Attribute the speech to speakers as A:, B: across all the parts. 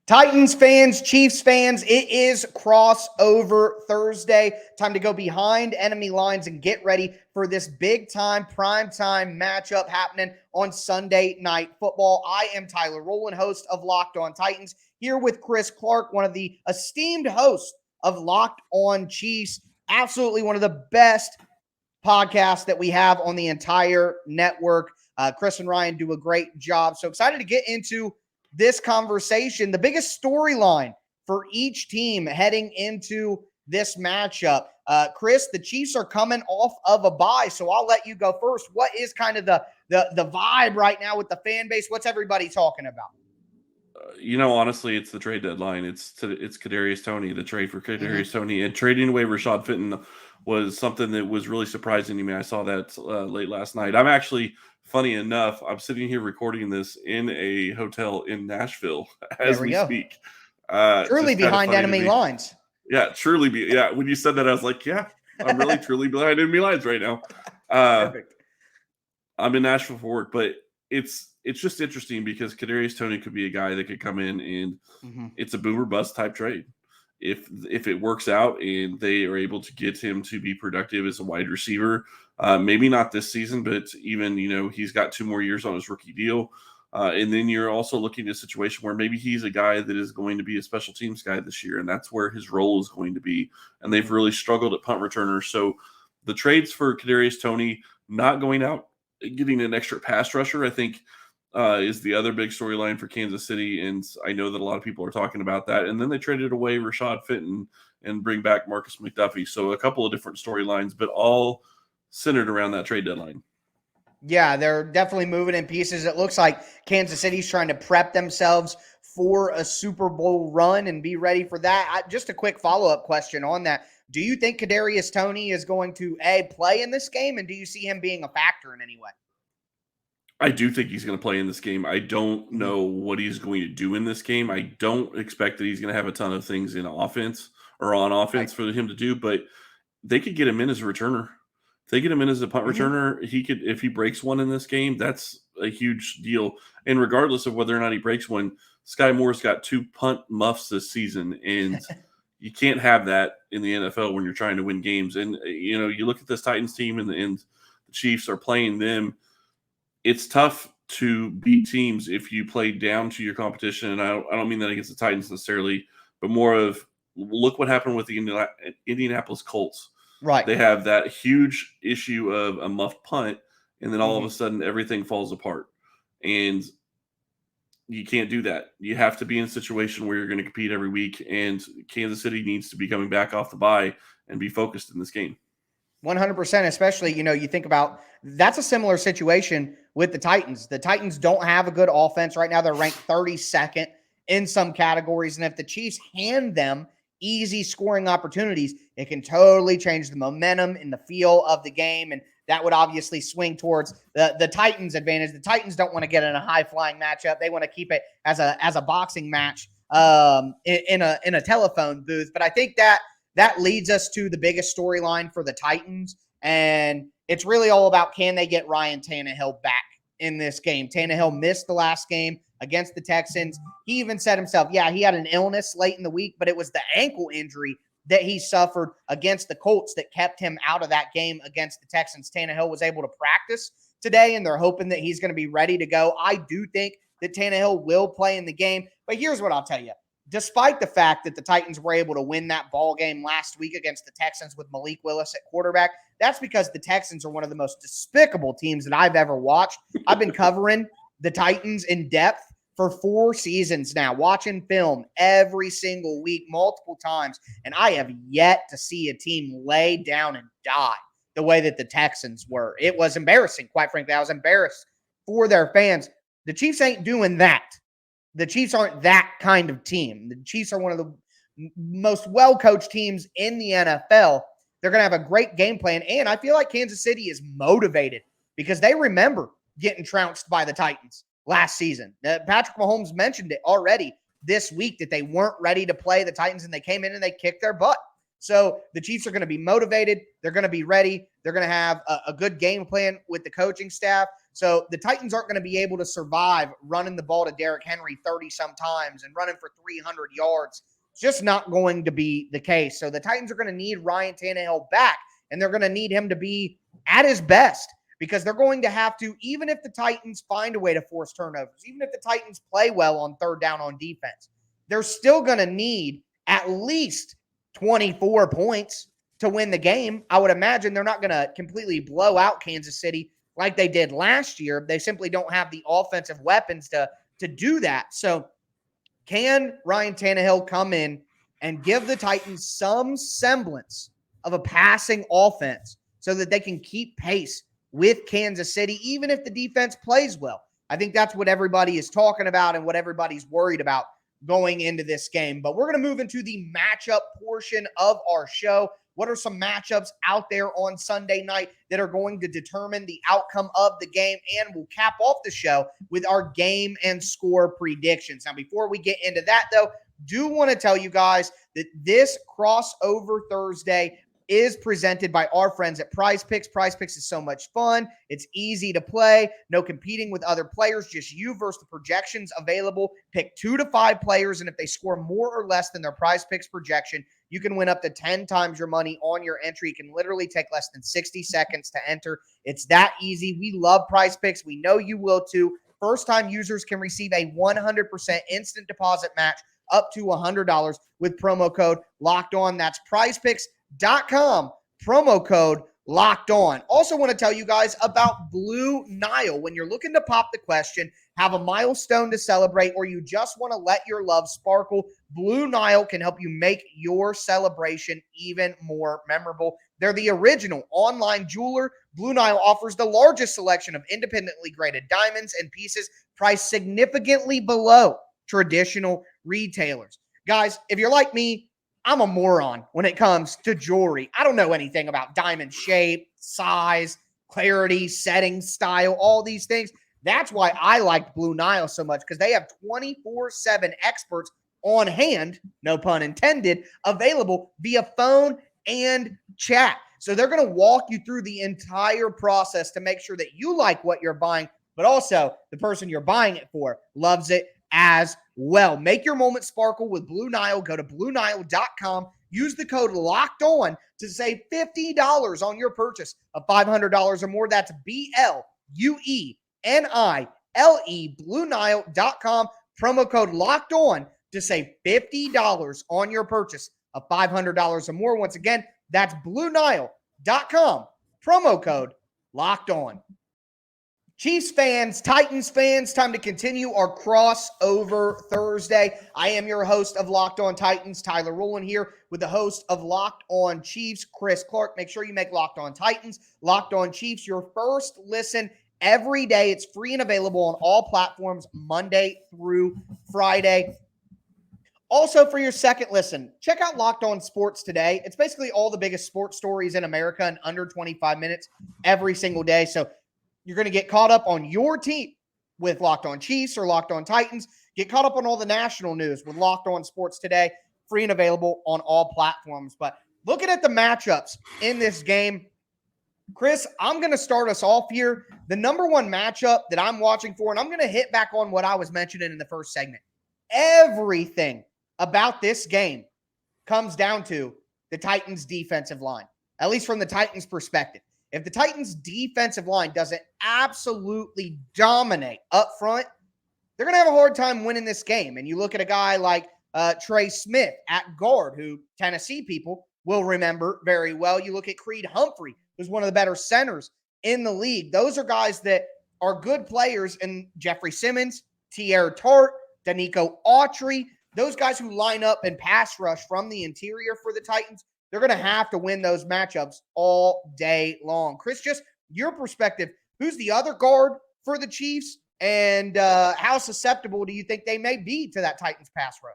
A: Titans fans, Chiefs fans, it is crossover Thursday. Time to go behind enemy lines and get ready for this big time, prime time matchup happening on Sunday Night Football. I am Tyler Rowland, host of Locked On Titans, here with Chris Clark, one of the esteemed hosts of Locked On Chiefs. Absolutely one of the best podcasts that we have on the entire network. Chris and Ryan do a great job. So excited to get into this conversation, the biggest storyline for each team heading into this matchup. Chris, the Chiefs are coming off of a bye, so I'll let you go first. What is kind of the vibe right now with the fan base? What's everybody talking about?
B: Honestly, it's the trade deadline. It's Kadarius Toney, the trade for Kadarius Toney, and trading away Rashad Fenton was something that was really surprising to me. I saw that late last night. I'm actually, funny enough, I'm sitting here recording this in a hotel in Nashville as we speak.
A: Truly behind enemy lines.
B: Yeah, truly. When you said that, I was like, yeah, I'm really truly behind enemy lines right now. Perfect. I'm in Nashville for work, but it's just interesting because Kadarius Toney could be a guy that could come in and it's a boom or bust type trade. If it works out and they are able to get him to be productive as a wide receiver, maybe not this season, but even, he's got 2 more years on his rookie deal. And then you're also looking at a situation where maybe he's a guy that is going to be a special teams guy this year, and that's where his role is going to be. And they've really struggled at punt returners. So the trades for Kadarius Toney not going out, getting an extra pass rusher, I think, is the other big storyline for Kansas City, and I know that a lot of people are talking about that. And then they traded away Rashad Fenton and bring back Marcus McDuffie. So a couple of different storylines, but all centered around that trade deadline.
A: Yeah, they're definitely moving in pieces. It looks like Kansas City's trying to prep themselves for a Super Bowl run and be ready for that. Just a quick follow-up question on that. Do you think Kadarius Toney is going to, play in this game, and do you see him being a factor in any way?
B: I do think he's going to play in this game. I don't know what he's going to do in this game. I don't expect that he's going to have a ton of things in offense or on offense for him to do, but they could get him in as a returner. If they get him in as a punt returner, he could, if he breaks one in this game, that's a huge deal. And regardless of whether or not he breaks one, Sky Moore's got 2 punt muffs this season, and you can't have that in the NFL when you're trying to win games. And, you look at this Titans team and the Chiefs are playing them. It's tough to beat teams if you play down to your competition. And I don't mean that against the Titans necessarily, but more of look what happened with the Indianapolis Colts.
A: Right.
B: They have that huge issue of a muffed punt, and then all of a sudden everything falls apart. And you can't do that. You have to be in a situation where you're going to compete every week, and Kansas City needs to be coming back off the bye and be focused in this game.
A: 100%, especially, you think about that's a similar situation with the Titans. The Titans don't have a good offense right now. They're ranked 32nd in some categories. And if the Chiefs hand them easy scoring opportunities, it can totally change the momentum and the feel of the game. And that would obviously swing towards the Titans' advantage. The Titans don't want to get in a high-flying matchup. They want to keep it as a boxing match in a telephone booth. But I think that leads us to the biggest storyline for the Titans, and it's really all about, can they get Ryan Tannehill back in this game? Tannehill missed the last game against the Texans. He even said himself, he had an illness late in the week, but it was the ankle injury that he suffered against the Colts that kept him out of that game against the Texans. Tannehill was able to practice today, and they're hoping that he's going to be ready to go. I do think that Tannehill will play in the game, but here's what I'll tell you. Despite the fact that the Titans were able to win that ball game last week against the Texans with Malik Willis at quarterback, that's because the Texans are one of the most despicable teams that I've ever watched. I've been covering the Titans in depth for 4 seasons now, watching film every single week, multiple times, and I have yet to see a team lay down and die the way that the Texans were. It was embarrassing, quite frankly. I was embarrassed for their fans. The Chiefs ain't doing that. The Chiefs aren't that kind of team. The Chiefs are one of the most well-coached teams in the NFL. They're going to have a great game plan, and I feel like Kansas City is motivated because they remember getting trounced by the Titans last season. Patrick Mahomes mentioned it already this week that they weren't ready to play the Titans, and they came in and they kicked their butt. So the Chiefs are going to be motivated. They're going to be ready. They're going to have a good game plan with the coaching staff. So the Titans aren't going to be able to survive running the ball to Derrick Henry 30 sometimes and running for 300 yards. It's just not going to be the case. So the Titans are going to need Ryan Tannehill back, and they're going to need him to be at his best, because they're going to have to, even if the Titans find a way to force turnovers, even if the Titans play well on third down on defense, they're still going to need at least 24 points to win the game. I would imagine they're not going to completely blow out Kansas City like they did last year. They simply don't have the offensive weapons to do that. So can Ryan Tannehill come in and give the Titans some semblance of a passing offense so that they can keep pace with Kansas City, even if the defense plays well? I think that's what everybody is talking about and what everybody's worried about going into this game. But we're going to move into the matchup portion of our show. What are some matchups out there on Sunday night that are going to determine the outcome of the game? And we'll cap off the show with our game and score predictions. Now, before we get into that, though, do want to tell you guys that this crossover Thursday is presented by our friends at PrizePicks. PrizePicks is so much fun. It's easy to play. No competing with other players, just you versus the projections available. Pick 2 to 5 players, and if they score more or less than their PrizePicks projection, you can win up to 10 times your money on your entry. It can literally take less than 60 seconds to enter. It's that easy. We love PrizePicks. We know you will too. First-time users can receive a 100% instant deposit match up to $100 with promo code LOCKEDON. That's PrizePicks.com, promo code Locked On. Also want to tell you guys about Blue Nile. When you're looking to pop the question, have a milestone to celebrate, or you just want to let your love sparkle, Blue Nile can help you make your celebration even more memorable. They're the original online jeweler. Blue Nile offers the largest selection of independently graded diamonds and pieces priced significantly below traditional retailers. Guys, if you're like me, I'm a moron when it comes to jewelry. I don't know anything about diamond shape, size, clarity, setting, style, all these things. That's why I liked Blue Nile so much, because they have 24/7 experts on hand, no pun intended, available via phone and chat. So they're going to walk you through the entire process to make sure that you like what you're buying, but also the person you're buying it for loves it as well. Make your moment sparkle with Blue Nile. Go to BlueNile.com. Use the code Locked On to save $50 on your purchase of $500 or more. That's BLUENILE, BlueNile.com. Promo code Locked On to save $50 on your purchase of $500 or more. Once again, that's BlueNile.com. Promo code Locked On. Chiefs fans, Titans fans, time to continue our crossover Thursday. I am your host of Locked On Titans, Tyler Rowland, here with the host of Locked On Chiefs, Chris Clark. Make sure you make Locked On Titans, Locked On Chiefs your first listen every day. It's free and available on all platforms Monday through Friday. Also, for your second listen, check out Locked On Sports Today. It's basically all the biggest sports stories in America in under 25 minutes every single day. So you're going to get caught up on your team with Locked On Chiefs or Locked On Titans. Get caught up on all the national news with Locked On Sports Today, free and available on all platforms. But looking at the matchups in this game, Chris, I'm going to start us off here. The number one matchup that I'm watching for, and I'm going to hit back on what I was mentioning in the first segment. Everything about this game comes down to the Titans' defensive line, at least from the Titans' perspective. If the Titans' defensive line doesn't absolutely dominate up front, they're going to have a hard time winning this game. And you look at a guy like Trey Smith at guard, who Tennessee people will remember very well. You look at Creed Humphrey, who's one of the better centers in the league. Those are guys that are good players. And Jeffrey Simmons, Tierre Tart, Danico Autry, those guys who line up and pass rush from the interior for the Titans, they're going to have to win those matchups all day long. Chris, just your perspective, who's the other guard for the Chiefs, and how susceptible do you think they may be to that Titans pass rush?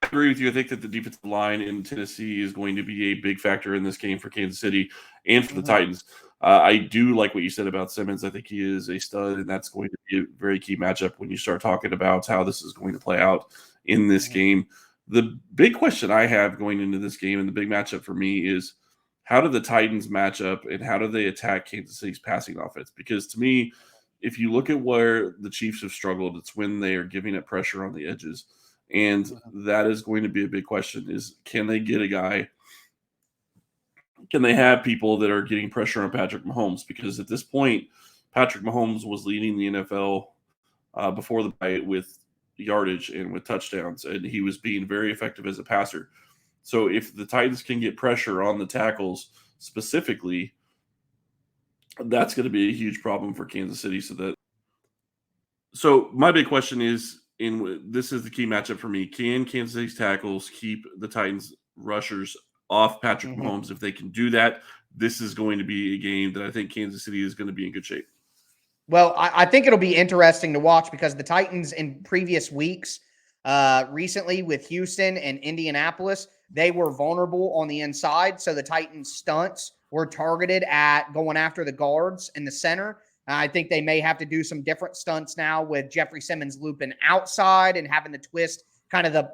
B: I agree with you. I think that the defensive line in Tennessee is going to be a big factor in this game for Kansas City and for the Titans. I do like what you said about Simmons. I think he is a stud, and that's going to be a very key matchup when you start talking about how this is going to play out in this game. The big question I have going into this game, and the big matchup for me, is how do the Titans match up and how do they attack Kansas City's passing offense? Because to me, if you look at where the Chiefs have struggled, it's when they are giving it pressure on the edges. And that is going to be a big question is, can they get a guy? Can they have people that are getting pressure on Patrick Mahomes? Because at this point, Patrick Mahomes was leading the NFL before the bye with yardage and with touchdowns, and he was being very effective as a passer. So if the Titans can get pressure on the tackles specifically, that's going to be a huge problem for Kansas City. So my big question is, this is the key matchup for me. Can Kansas City's tackles keep the Titans rushers off Patrick Mahomes? If they can do that, this is going to be a game that I think Kansas City is going to be in good shape.
A: Well, I think it'll be interesting to watch because the Titans in previous weeks, recently with Houston and Indianapolis, they were vulnerable on the inside. So the Titans stunts were targeted at going after the guards in the center. I think they may have to do some different stunts now with Jeffrey Simmons looping outside and having the twist kind of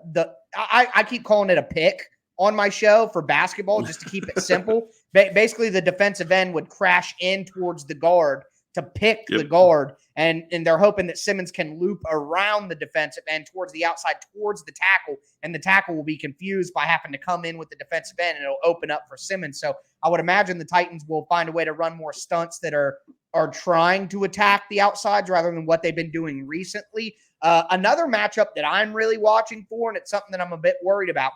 A: I keep calling it a pick on my show for basketball just to keep it simple. Basically, the defensive end would crash in towards the guard to pick the guard, and they're hoping that Simmons can loop around the defensive end towards the outside, towards the tackle, and the tackle will be confused by having to come in with the defensive end, and it'll open up for Simmons. So I would imagine the Titans will find a way to run more stunts that are trying to attack the outsides rather than what they've been doing recently. Another matchup that I'm really watching for, and it's something that I'm a bit worried about,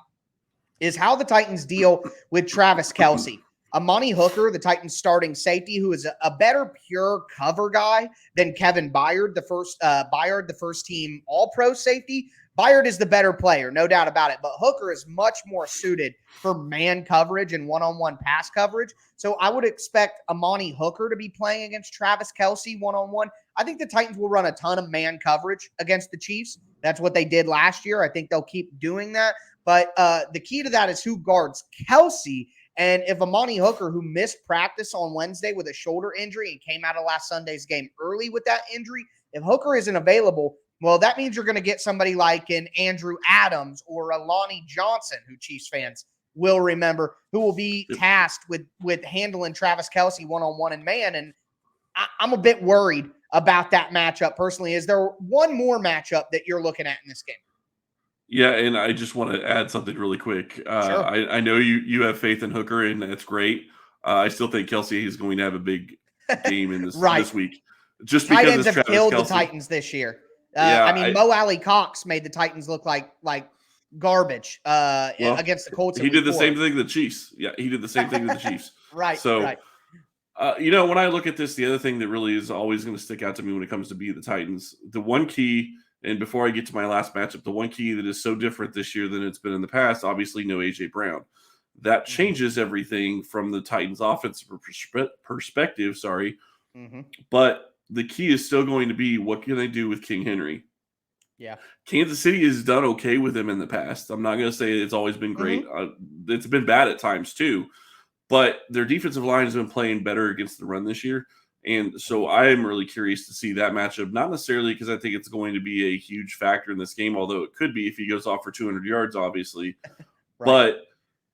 A: is how the Titans deal with Travis Kelce. Amani Hooker, the Titans starting safety, who is a better pure cover guy than Kevin Byard, the first team All-Pro safety. Byard is the better player, no doubt about it, but Hooker is much more suited for man coverage and one-on-one pass coverage. So I would expect Amani Hooker to be playing against Travis Kelce one-on-one. I think the Titans will run a ton of man coverage against the Chiefs. That's what they did last year. I think they'll keep doing that. But the key to that is who guards Kelce. And if Amani Hooker, who missed practice on Wednesday with a shoulder injury and came out of last Sunday's game early with that injury, if Hooker isn't available, well, that means you're going to get somebody like an Andrew Adams or a Lonnie Johnson, who Chiefs fans will remember, who will be tasked with handling Travis Kelce one-on-one and man. And I'm a bit worried about that matchup personally. Is there one more matchup that you're looking at in this game?
B: Yeah, and I just want to add something really quick.
A: Sure.
B: I know you have faith in Hooker, and that's great. I still think Kelce is going to have a big game in this this week. Just
A: Tight
B: because
A: ends have
B: Travis
A: killed
B: Kelce.
A: the Titans this year.
B: Yeah,
A: Mo Alley Cox made the Titans look like garbage against the Colts.
B: He did the same thing to the Chiefs. Yeah, he did the same thing to the Chiefs.
A: Right.
B: So,
A: right.
B: When I look at this, the other thing that really is always going to stick out to me when it comes to beat the Titans, the one key. And before I get to my last matchup, the one key that is so different this year than it's been in the past, obviously no A.J. Brown. That changes everything from the Titans' offensive perspective, But the key is still going to be, what can they do with King Henry?
A: Yeah.
B: Kansas City has done okay with him in the past. I'm not going to say it's always been great. It's been bad at times too. But their defensive line has been playing better against the run this year. And so I am really curious to see that matchup, not necessarily because I think it's going to be a huge factor in this game, although it could be if he goes off for 200 yards, obviously. Right. But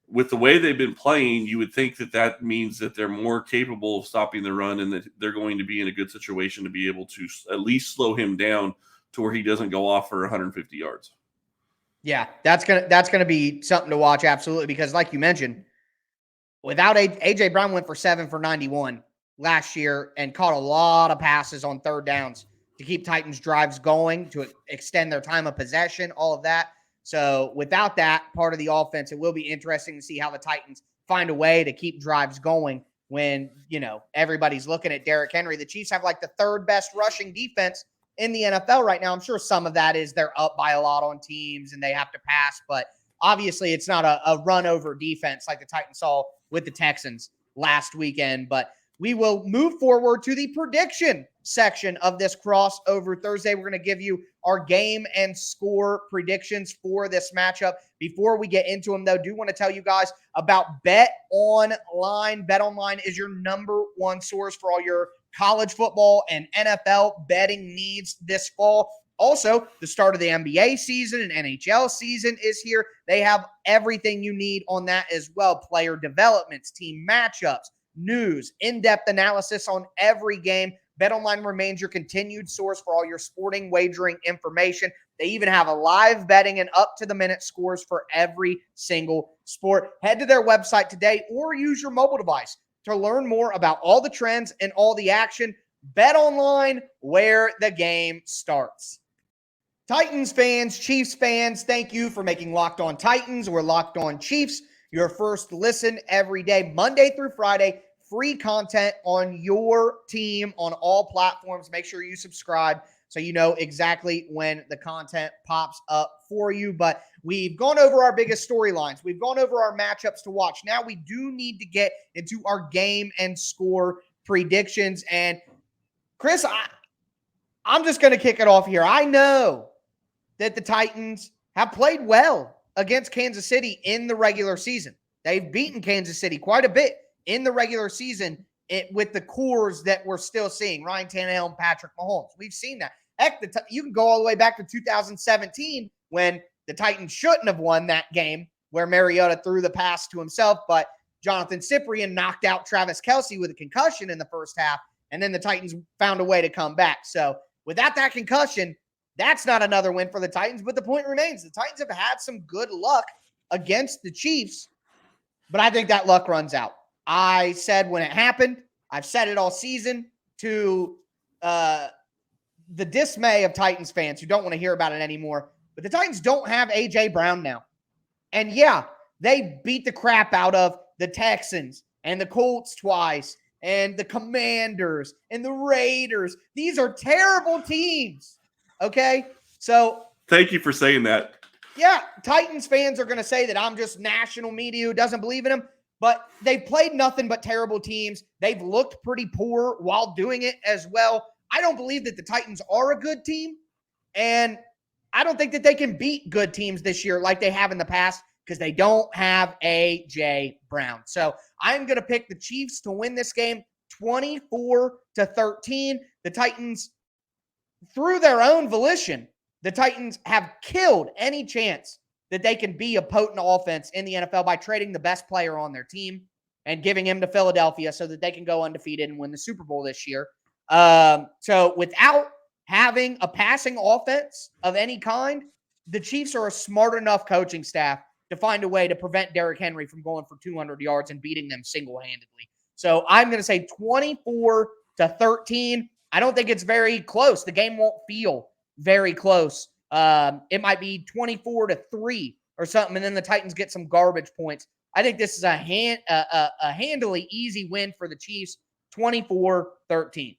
B: with the way they've been playing, you would think that means that they're more capable of stopping the run and that they're going to be in a good situation to be able to at least slow him down to where he doesn't go off for 150 yards.
A: Yeah, that's gonna be something to watch, absolutely, because like you mentioned, without A.J. Brown went for 7 for 91 last year and caught a lot of passes on third downs to keep Titans drives going, to extend their time of possession, all of that. So without that part of the offense, it will be interesting to see how the Titans find a way to keep drives going when, everybody's looking at Derrick Henry. The Chiefs have like the third best rushing defense in the NFL right now. I'm sure some of that is they're up by a lot on teams and they have to pass, but obviously it's not a run over defense like the Titans saw with the Texans last weekend. But we will move forward to the prediction section of this crossover Thursday. We're going to give you our game and score predictions for this matchup. Before we get into them, though, do want to tell you guys about BetOnline. BetOnline is your number one source for all your college football and NFL betting needs this fall. Also, the start of the NBA season and NHL season is here. They have everything you need on that as well. Player developments, team matchups, news, in-depth analysis on every game. BetOnline remains your continued source for all your sporting wagering information. They even have a live betting and up-to-the-minute scores for every single sport. Head to their website today or use your mobile device to learn more about all the trends and all the action. BetOnline, where the game starts. Titans fans, Chiefs fans, thank you for making Locked On Titans or Locked On Chiefs your first listen every day, Monday through Friday. Free content on your team on all platforms. Make sure you subscribe so you know exactly when the content pops up for you. But we've gone over our biggest storylines. We've gone over our matchups to watch. Now we do need to get into our game and score predictions. And Chris, I'm just going to kick it off here. I know that the Titans have played well against Kansas City in the regular season. They've beaten Kansas City quite a bit in the regular season with the cores that we're still seeing, Ryan Tannehill and Patrick Mahomes. We've seen that. Heck, you can go all the way back to 2017 when the Titans shouldn't have won that game where Mariota threw the pass to himself, but Jonathan Cyprien knocked out Travis Kelce with a concussion in the first half, and then the Titans found a way to come back. So without that concussion, that's not another win for the Titans, but the point remains. The Titans have had some good luck against the Chiefs, but I think that luck runs out. I said when it happened, I've said it all season, to the dismay of Titans fans who don't want to hear about it anymore, but the Titans don't have A.J. Brown now. And yeah, they beat the crap out of the Texans and the Colts twice and the Commanders and the Raiders. These are terrible teams. Okay, so
B: thank you for saying that.
A: Yeah, Titans fans are going to say that I'm just national media who doesn't believe in them, but they've played nothing but terrible teams. They've looked pretty poor while doing it as well. I don't believe that the Titans are a good team, and I don't think that they can beat good teams this year like they have in the past because they don't have A.J. Brown. So I'm going to pick the Chiefs to win this game 24-13. The Titans, through their own volition, the Titans have killed any chance that they can be a potent offense in the NFL by trading the best player on their team and giving him to Philadelphia so that they can go undefeated and win the Super Bowl this year. So without having a passing offense of any kind, the Chiefs are a smart enough coaching staff to find a way to prevent Derrick Henry from going for 200 yards and beating them single-handedly. So I'm going to say 24-13. I don't think it's very close. The game won't feel very close. It might be 24-3 or something, and then the Titans get some garbage points. I think this is a handily easy win for the Chiefs, 24-13.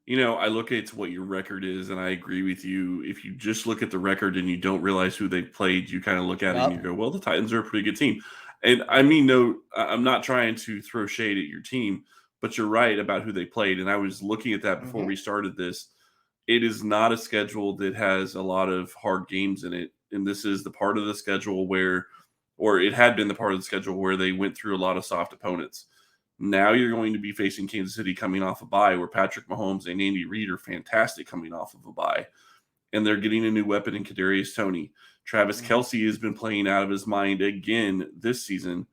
B: You know, I look at what your record is, and I agree with you. If you just look at the record and you don't realize who they played, you kind of look at it and you go, well, the Titans are a pretty good team. And I mean, no, I'm not trying to throw shade at your team, but you're right about who they played. And I was looking at that before we started this. It is not a schedule that has a lot of hard games in it. And this is the part of the schedule where, or it had been the part of the schedule where they went through a lot of soft opponents. Now you're going to be facing Kansas City coming off a bye, where Patrick Mahomes and Andy Reid are fantastic coming off of a bye. And they're getting a new weapon in Kadarius Toney. Travis Kelce has been playing out of his mind again this season.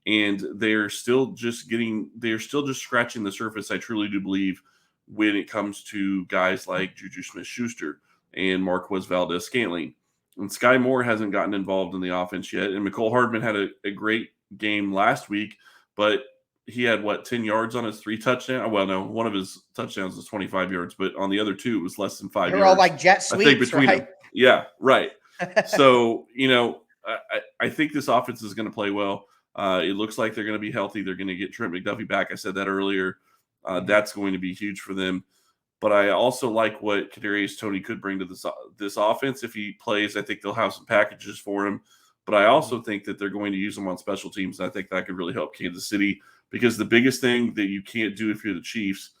B: And they're still just scratching the surface, I truly do believe, when it comes to guys like Juju Smith-Schuster and Marquez Valdes-Scantling. And Sky Moore hasn't gotten involved in the offense yet. And Mecole Hardman had a great game last week, but he had, 10 yards on his 3 touchdowns? Well, no, one of his touchdowns was 25 yards, but on the other 2, it was less than 5 yards.
A: They're all like jet sweeps,
B: I think between
A: right?
B: them. Yeah, right. So, I think this offense is going to play well. It looks like they're going to be healthy. They're going to get Trent McDuffie back. I said that earlier. That's going to be huge for them. But I also like what Kadarius Toney could bring to this offense. If he plays, I think they'll have some packages for him. But I also think that they're going to use him on special teams. And I think that could really help Kansas City, because the biggest thing that you can't do if you're the Chiefs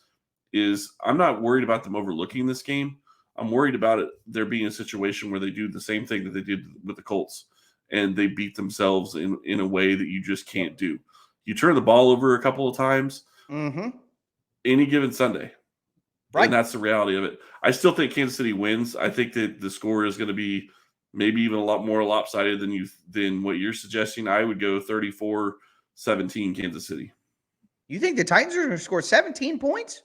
B: is, I'm not worried about them overlooking this game. I'm worried about it there being a situation where they do the same thing that they did with the Colts, and they beat themselves in a way that you just can't do. You turn the ball over a couple of times any given Sunday. Right. And that's the reality of it. I still think Kansas City wins. I think that the score is going to be maybe even a lot more lopsided than what you're suggesting. I would go 34-17 Kansas City.
A: You think the Titans are going to score 17 points?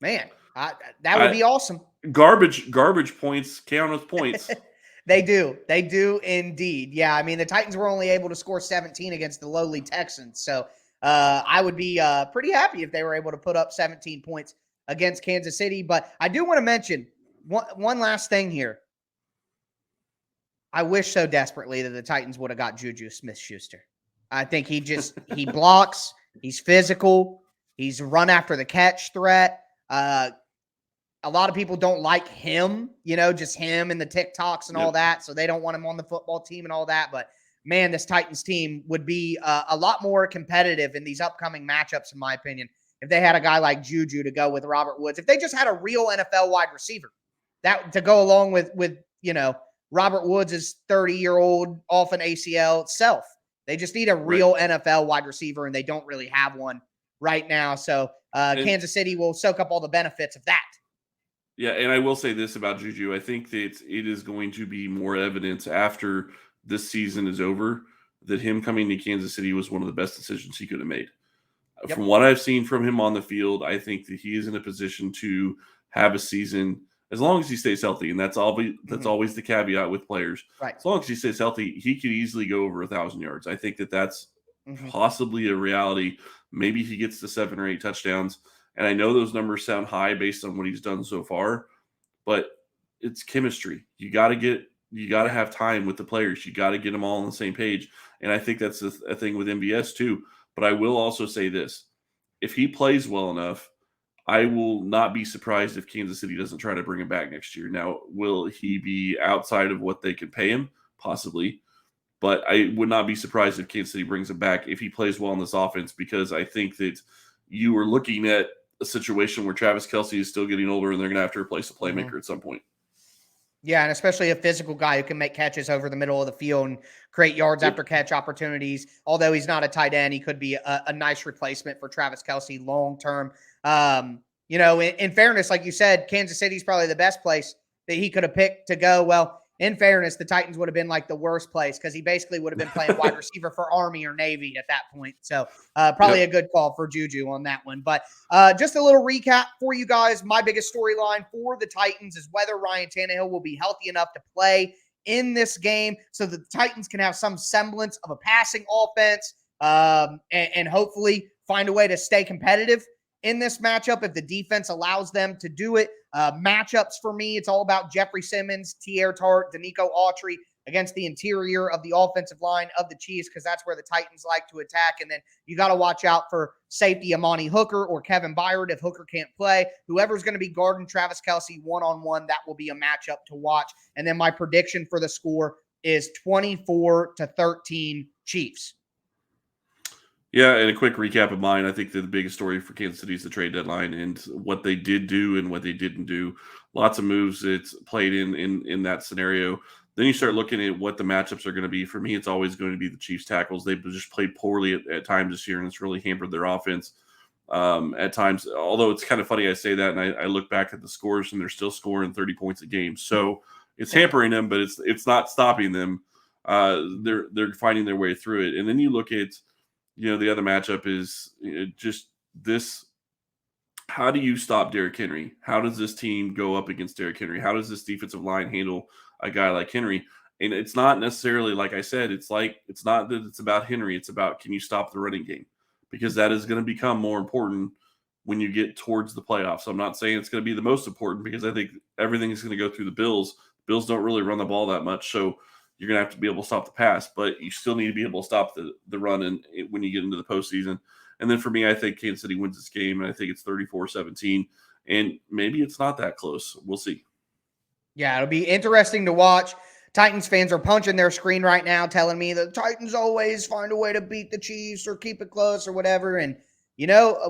A: Man, that would be awesome.
B: Garbage points count as points.
A: They do indeed. Yeah, I mean, the Titans were only able to score 17 against the lowly Texans. So I would be pretty happy if they were able to put up 17 points against Kansas City. But I do want to mention one last thing here. I wish so desperately that the Titans would have got Juju Smith-Schuster. I think he blocks. He's physical. He's a run after the catch threat. A lot of people don't like him, just him and the TikToks and all that. So they don't want him on the football team and all that. But man, this Titans team would be a lot more competitive in these upcoming matchups, in my opinion, if they had a guy like Juju to go with Robert Woods. If they just had a real NFL wide receiver that to go along with Robert Woods' 30-year-old off an ACL self. They just need a real NFL wide receiver, and they don't really have one right now. So Kansas City will soak up all the benefits of that.
B: Yeah, and I will say this about Juju. I think that it is going to be more evidence after this season is over that him coming to Kansas City was one of the best decisions he could have made. Yep. From what I've seen from him on the field, I think that he is in a position to have a season as long as he stays healthy, and that's always the caveat with players.
A: Right.
B: As long as he stays healthy, he could easily go over 1,000 yards. I think that that's possibly a reality. Maybe he gets to 7 or 8 touchdowns. And I know those numbers sound high based on what he's done so far, but it's chemistry. You got to have time with the players. You got to get them all on the same page. And I think that's a thing with MVS too. But I will also say this: if he plays well enough, I will not be surprised if Kansas City doesn't try to bring him back next year. Now, will he be outside of what they can pay him? Possibly. But I would not be surprised if Kansas City brings him back if he plays well in this offense, because I think that you are looking at a situation where Travis Kelce is still getting older and they're going to have to replace a playmaker at some point.
A: Yeah, and especially a physical guy who can make catches over the middle of the field and create yards after catch opportunities. Although he's not a tight end, he could be a nice replacement for Travis Kelce long term. In fairness, like you said, Kansas City's probably the best place that he could have picked to go. Well, in fairness, the Titans would have been like the worst place because he basically would have been playing wide receiver for Army or Navy at that point. So probably a good call for Juju on that one. But just a little recap for you guys. My biggest storyline for the Titans is whether Ryan Tannehill will be healthy enough to play in this game so that the Titans can have some semblance of a passing offense and hopefully find a way to stay competitive in this matchup if the defense allows them to do it. Matchups for me, it's all about Jeffrey Simmons, Teair Tart, Danico Autry against the interior of the offensive line of the Chiefs, because that's where the Titans like to attack. And then you got to watch out for safety Amani Hooker or Kevin Byard if Hooker can't play. Whoever's going to be guarding Travis Kelce one-on-one, that will be a matchup to watch. And then my prediction for the score is 24-13 Chiefs.
B: Yeah, and a quick recap of mine. I think that the biggest story for Kansas City is the trade deadline and what they did do and what they didn't do. Lots of moves it's played in that scenario. Then you start looking at what the matchups are going to be. For me, it's always going to be the Chiefs tackles. They've just played poorly at times this year, and it's really hampered their offense at times. Although it's kind of funny I say that, and I look back at the scores, and they're still scoring 30 points a game. So it's hampering them, but it's not stopping them. They're finding their way through it. And then you look at the other matchup is just this. How do you stop Derrick Henry? How does this team go up against Derrick Henry? How does this defensive line handle a guy like Henry? And it's not necessarily, like I said, it's not that it's about Henry. It's about, can you stop the running game? Because that is going to become more important when you get towards the playoffs. I'm not saying it's going to be the most important, because I think everything is going to go through the Bills. Bills don't really run the ball that much. So you're going to have to be able to stop the pass, but you still need to be able to stop the run when you get into the postseason. And then for me, I think Kansas City wins this game, and I think it's 34-17, and maybe it's not that close. We'll see.
A: Yeah, it'll be interesting to watch. Titans fans are punching their screen right now telling me the Titans always find a way to beat the Chiefs or keep it close or whatever. And,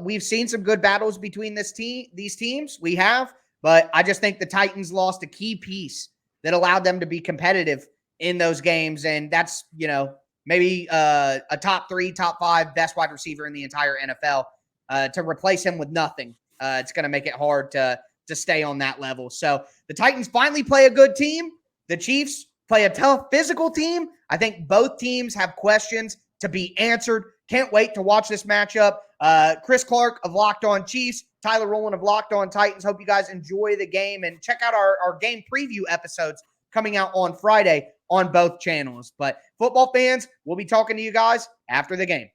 A: we've seen some good battles between these teams. We have, but I just think the Titans lost a key piece that allowed them to be competitive in those games. And that's, maybe a top 3, top 5 best wide receiver in the entire NFL. To replace him with nothing, it's going to make it hard to stay on that level. So the Titans finally play a good team. The Chiefs play a tough physical team. I think both teams have questions to be answered. Can't wait to watch this matchup. Chris Clark of Locked On Chiefs, Tyler Rowland of Locked On Titans. Hope you guys enjoy the game and check out our game preview episodes coming out on Friday on both channels. But football fans, we'll be talking to you guys after the game.